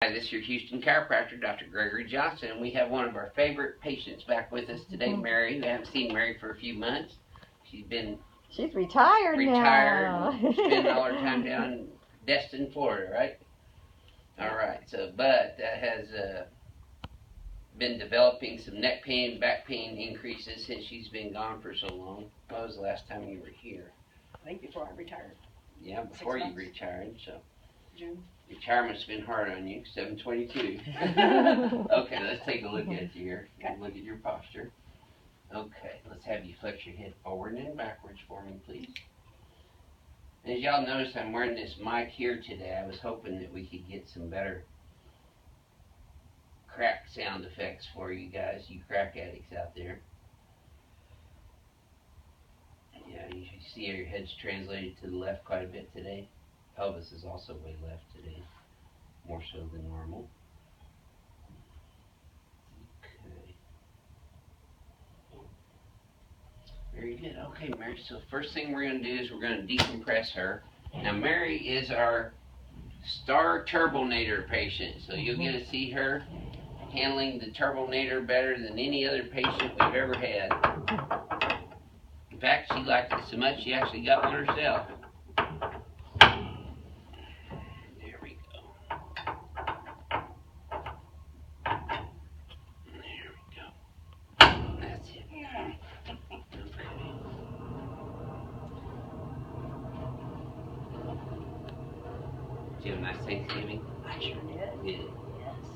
Hi, this is your Houston chiropractor, Dr. Gregory Johnson, and we have one of our favorite patients back with us today, Mary. We haven't seen Mary for a few months. She's retired now. Spending all her time down in Destin, Florida, right? All right. So, but that has been developing some neck pain, back pain increases since she's been gone for so long. When was the last time you were here? I think before I retired. Yeah, before you retired. So. June. Retirement's been hard on you, 7/22. Okay, let's take a look at you here. Look at your posture. Okay, let's have you flex your head forward and backwards for me, please. And as y'all notice, I'm wearing this mic here today. I was hoping that we could get some better crack sound effects for you guys, you crack addicts out there. Yeah, you see your head's translated to the left quite a bit today. Pelvis is also way left today, more so than normal. Okay. Very good. Okay, Mary, so first thing we're going to do is we're going to decompress her. Now, Mary is our star turbinator patient, so you'll get to see her handling the turbinator better than any other patient we've ever had. In fact, she liked it so much she actually got one herself. Did you have a nice Thanksgiving? I sure did. Good. Yes.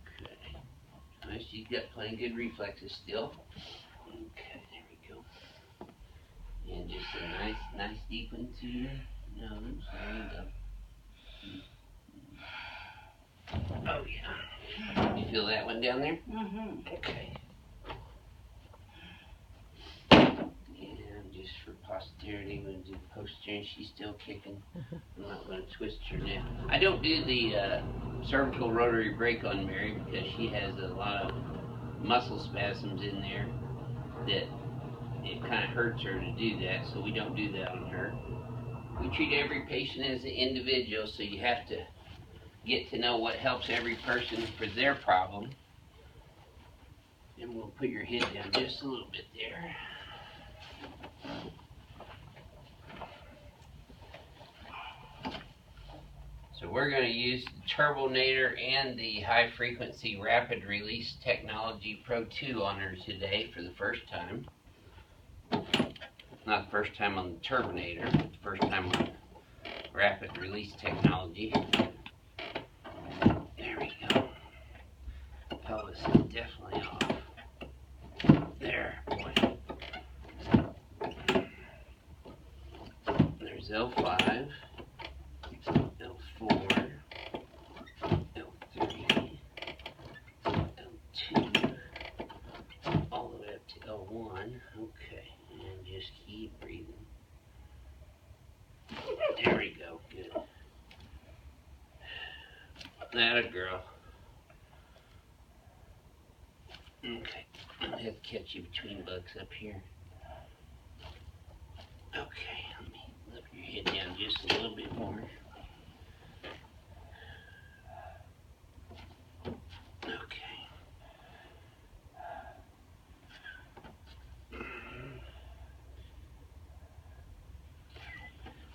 Okay. Nice, she's got plenty good reflexes still. Okay, there we go. And just a nice deep one to your nose. There you go. Oh yeah. You feel that one down there? Mm-hmm. Okay. Just for posterity, we're going to do posterior, and she's still kicking. I'm not going to twist her neck. I don't do the cervical rotary brake on Mary because she has a lot of muscle spasms in there that it kind of hurts her to do that, so we don't do that on her. We treat every patient as an individual, so you have to get to know what helps every person for their problem. And we'll put your head down just a little bit there. So we're going to use the turbinator and the high frequency rapid release technology Pro 2 on her today for the first time. Not the first time on the turbinator, but the first time on rapid release technology. There we go. Pelvis is definitely off. There, boy. There's L5, L4, L3, L2, all the way up to L1. Okay, and just keep breathing. There we go, good. That a girl. Okay, I'm going to have to catch you between bugs up here. Okay, let me lift your head down just a little bit more. Okay.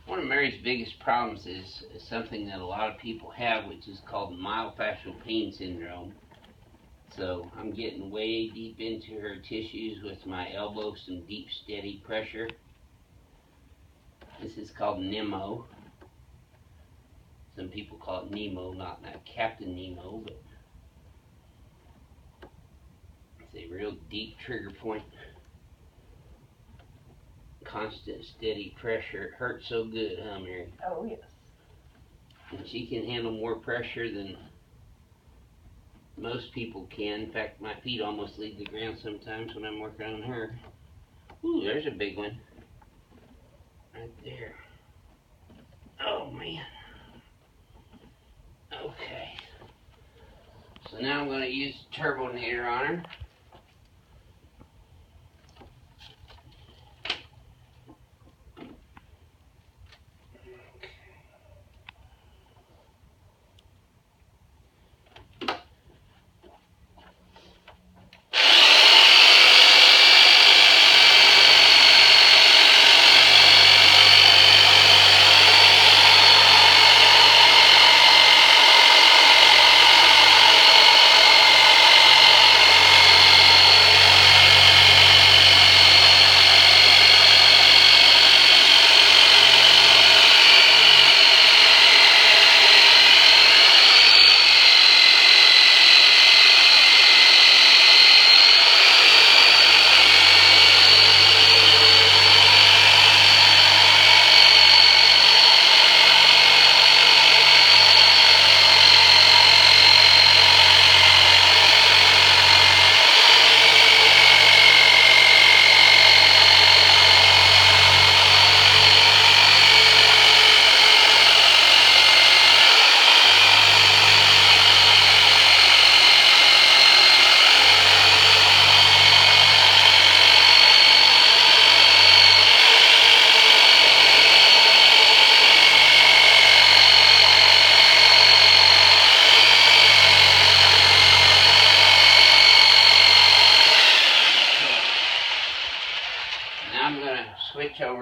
One of Mary's biggest problems is something that a lot of people have, which is called myofascial pain syndrome. So I'm getting way deep into her tissues with my elbow, some deep, steady pressure. This is called Nemo. Some people call it Nemo, not Captain Nemo, but it's a real deep trigger point. Constant, steady pressure. It hurts so good, huh, Mary? Oh, yes. And she can handle more pressure than most people can. In fact, my feet almost leave the ground sometimes when I'm working on her. Ooh, there's a big one. Right there. Oh, man. Okay. So now I'm going to use the turbinator on her.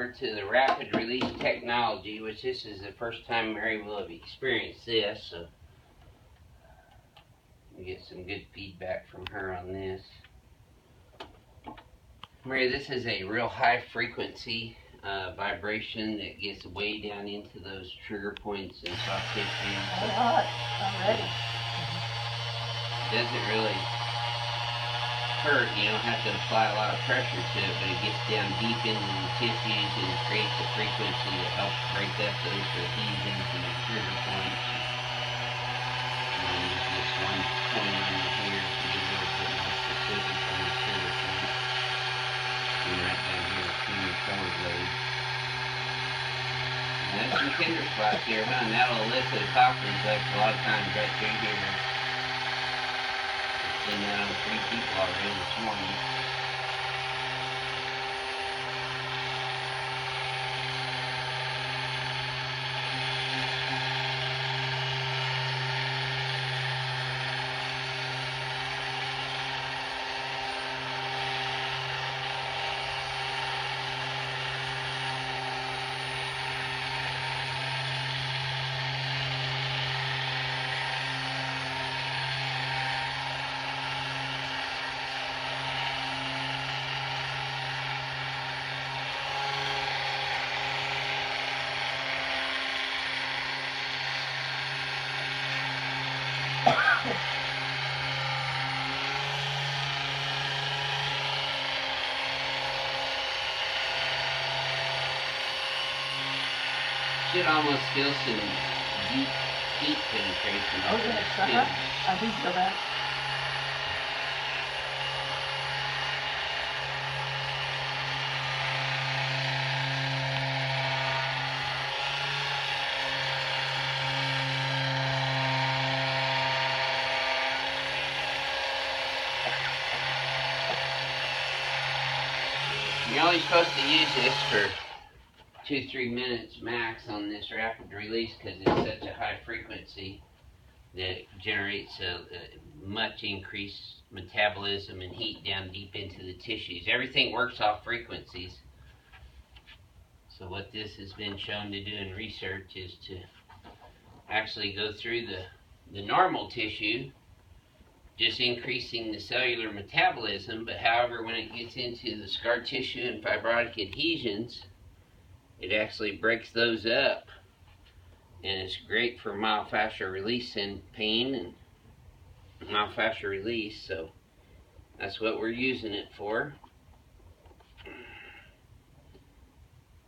over to the rapid release technology, which this is the first time Mary will have experienced this, so we get some good feedback from her on this. Mary, this is a real high frequency vibration that gets way down into those trigger points and soft tissues. Already. Doesn't really hurt, you don't have to apply a lot of pressure to it, but it gets down deep into the tissues and creates a frequency that helps break up those adhesions and the trigger points. And then use this one point over here to get a little bit more specific on the trigger point. And right down here between the forward lobe. And that's some tender spots here, huh? And that'll elicit a cough reflex a lot of times right through here. Seen that on 3 people already this morning. Should almost feel some deep heat penetration. Oh, yes, I do feel that. You're only supposed to use this for 2-3 minutes max on this rapid release because it's such a high frequency that generates a much increased metabolism and heat down deep into the tissues. Everything works off frequencies. So what this has been shown to do in research is to actually go through the normal tissue, just increasing the cellular metabolism, but however when it gets into the scar tissue and fibrotic adhesions, it actually breaks those up, and it's great for myofascial release and pain and myofascial release, so that's what we're using it for.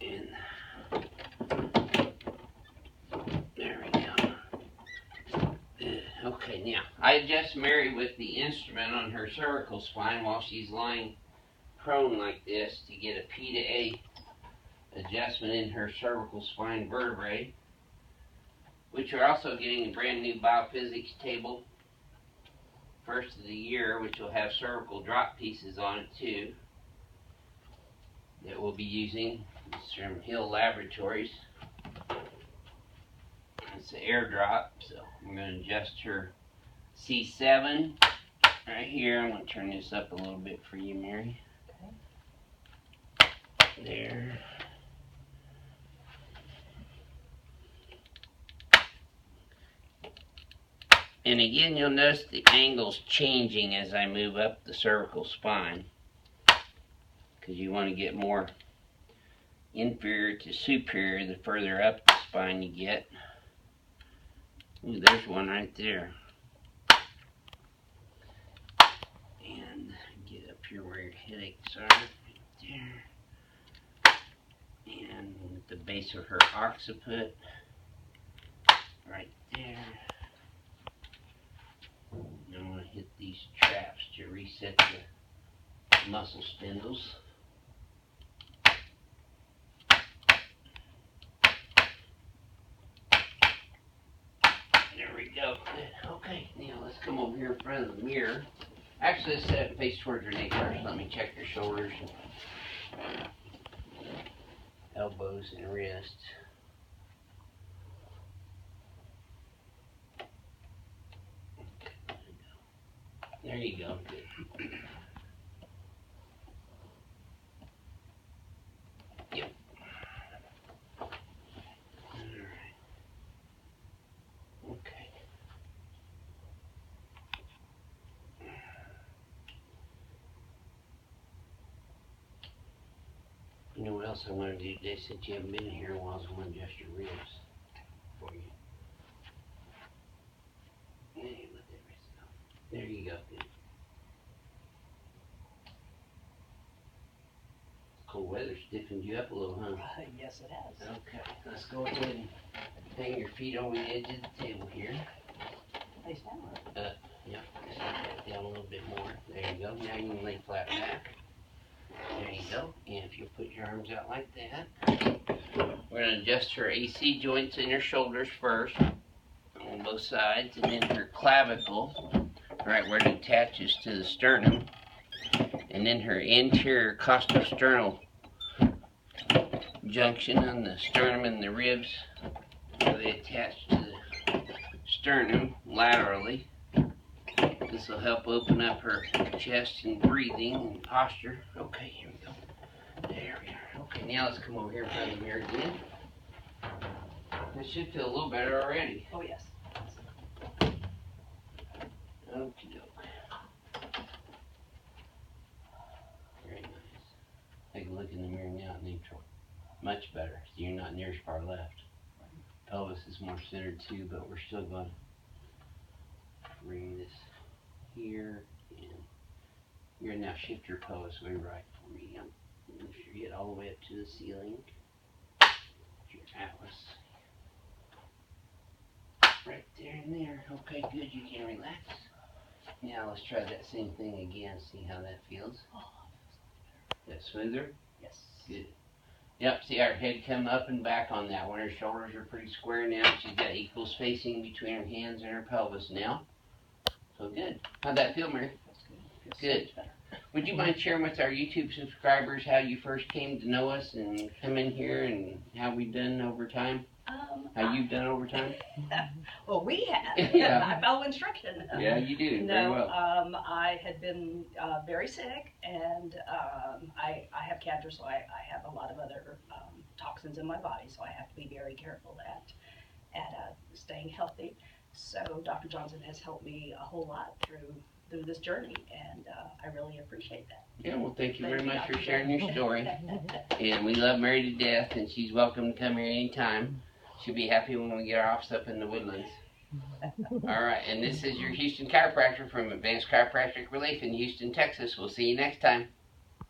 And there we go. Okay, now I adjust Mary with the instrument on her cervical spine while she's lying prone like this to get a P to A adjustment in her cervical spine vertebrae, which we're also getting a brand new BioPhysics table, first of the year, which will have cervical drop pieces on it too, that we'll be using. It's from Hill Laboratories. It's an airdrop, so I'm going to adjust her C7 right here. I'm going to turn this up a little bit for you, Mary. There. And again, you'll notice the angle's changing as I move up the cervical spine, because you want to get more inferior to superior the further up the spine you get. Ooh, there's one right there. And get up here where your headaches are, right there. And at the base of her occiput, right there. I'm going to hit these traps to reset the muscle spindles. There we go. Good. Okay, now let's come over here in front of the mirror. Actually, let's set it face towards your knee first. Let me check your shoulders, elbows, and wrists. There you go. Good. Yep. else I'm going to do today, since you haven't been here in a while, is I'm going to adjust your ribs for you. Hey, let that rest go. There you go. Good. Cold weather stiffened you up a little, huh? Yes, it has. Okay, let's go ahead and hang your feet over the edge of the table here. Face down. Yep, just like that down a little bit more. There you go. Now you can lay flat back. There you go. And if you put your arms out like that, we're going to adjust her AC joints in her shoulders first, on both sides, and then her clavicle, right where it attaches to the sternum, and then her anterior costosternal junction on the sternum and the ribs, where they attach to the sternum laterally. This will help open up her chest and breathing and posture. Okay, here we go. There we are. Okay, now let's come over here in front of the mirror again. This should feel a little better already. Oh, yes. Okie doke. Very nice. Take a look in the mirror now at neutral. Much better. So you're not near as far left. Pelvis is more centered too, but we're still going to bring this here, and you're going to now shift your pelvis way right for me. Make sure you get all the way up to the ceiling. Your atlas. Right there and there. Okay, good. You can relax. Now let's try that same thing again. See how that feels. That smoother? Yes. Good. Yep, see our head come up and back on that one. Her shoulders are pretty square now. She's got equal spacing between her hands and her pelvis now. So good. How'd that feel, Mary? That's good. Feels Good. so much better. Would you mind sharing with our YouTube subscribers how you first came to know us and come in here and how we've done over time? How you've done over time? Well, we have. Yeah. I follow instruction. Yeah, you do. No, Very well. I had been very sick, and I have cancer, so I have a lot of other toxins in my body, so I have to be very careful at staying healthy. So Dr. Johnson has helped me a whole lot through this journey, and I really appreciate that. Yeah, well, thank you very Thank you, much for Dr. sharing your story. And we love Mary to death, and she's welcome to come here anytime. She'll be happy when we get our office up in the Woodlands. All right, and this is your Houston chiropractor from Advanced Chiropractic Relief in Houston, Texas. We'll see you next time.